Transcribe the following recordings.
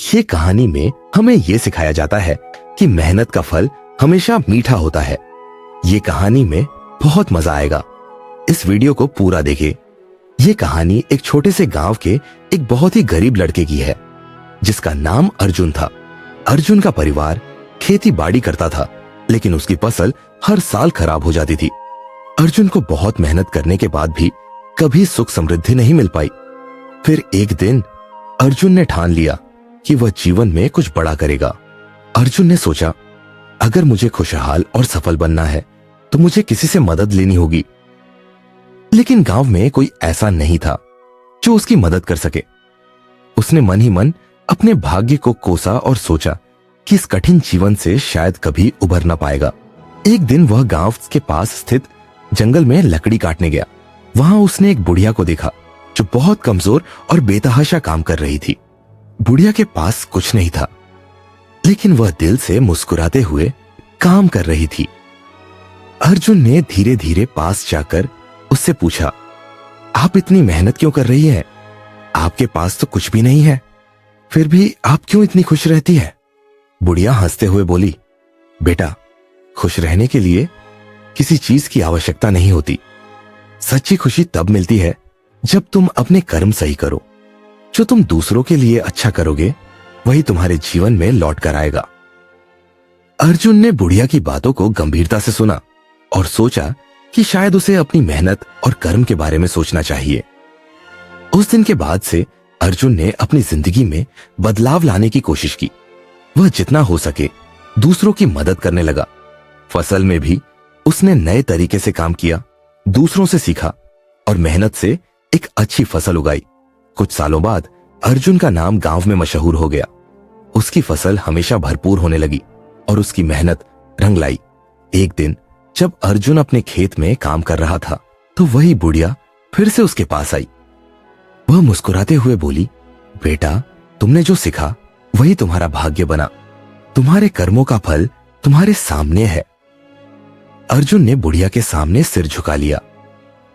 ये कहानी में हमें ये सिखाया जाता है कि मेहनत का फल हमेशा मीठा होता है। ये कहानी में बहुत मजा आएगा। इस वीडियो को पूरा देखें। ये कहानी एक छोटे से गांव के एक बहुत ही गरीब लड़के की है जिसका नाम अर्जुन था। अर्जुन का परिवार खेती बाड़ी करता था, लेकिन उसकी फसल हर साल खराब हो जाती थी। अर्जुन को बहुत मेहनत करने के बाद भी कभी सुख समृद्धि नहीं मिल पाई। फिर एक दिन अर्जुन ने ठान लिया कि वह जीवन में कुछ बड़ा करेगा। अर्जुन ने सोचा, अगर मुझे खुशहाल और सफल बनना है तो मुझे किसी से मदद लेनी होगी। लेकिन गांव में कोई ऐसा नहीं था जो उसकी मदद कर सके। उसने मन ही मन अपने भाग्य को कोसा और सोचा कि इस कठिन जीवन से शायद कभी उभर ना पाएगा। एक दिन वह गांव के पास स्थित जंगल में लकड़ी काटने गया। वहां उसने एक बुढ़िया को देखा जो बहुत कमजोर और बेतहाशा काम कर रही थी। बुढ़िया के पास कुछ नहीं था, लेकिन वह दिल से मुस्कुराते हुए काम कर रही थी। अर्जुन ने धीरे धीरे पास जाकर उससे पूछा, आप इतनी मेहनत क्यों कर रही हैं? आपके पास तो कुछ भी नहीं है, फिर भी आप क्यों इतनी खुश रहती है? बुढ़िया हंसते हुए बोली, बेटा, खुश रहने के लिए किसी चीज की आवश्यकता नहीं होती। सच्ची खुशी तब मिलती है जब तुम अपने कर्म सही करो। जो तुम दूसरों के लिए अच्छा करोगे वही तुम्हारे जीवन में लौट कर आएगा। अर्जुन ने बुढ़िया की बातों को गंभीरता से सुना और सोचा कि शायद उसे अपनी मेहनत और कर्म के बारे में सोचना चाहिए। उस दिन के बाद से अर्जुन ने अपनी जिंदगी में बदलाव लाने की कोशिश की। वह जितना हो सके दूसरों की मदद करने लगा। फसल में भी उसने नए तरीके से काम किया, दूसरों से सीखा और मेहनत से एक अच्छी फसल उगाई। कुछ सालों बाद अर्जुन का नाम गांव में मशहूर हो गया। उसकी फसल हमेशा भरपूर होने लगी और उसकी मेहनत रंग लाई। एक दिन जब अर्जुन अपने खेत में काम कर रहा था तो वही बुढ़िया फिर से उसके पास आई। वह मुस्कुराते हुए बोली, बेटा, तुमने जो सीखा वही तुम्हारा भाग्य बना। तुम्हारे कर्मों का फल तुम्हारे सामने है। अर्जुन ने बुढ़िया के सामने सिर झुका लिया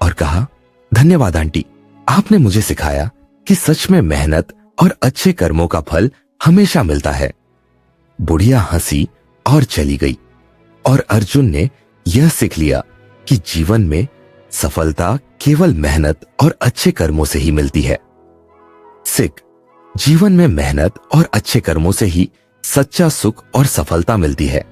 और कहा, धन्यवाद आंटी, आपने मुझे सिखाया कि सच में मेहनत और अच्छे कर्मों का फल हमेशा मिलता है। बुढ़िया हंसी और चली गई और अर्जुन ने यह सीख लिया कि जीवन में सफलता केवल मेहनत और अच्छे कर्मों से ही मिलती है। सीख, जीवन में मेहनत और अच्छे कर्मों से ही सच्चा सुख और सफलता मिलती है।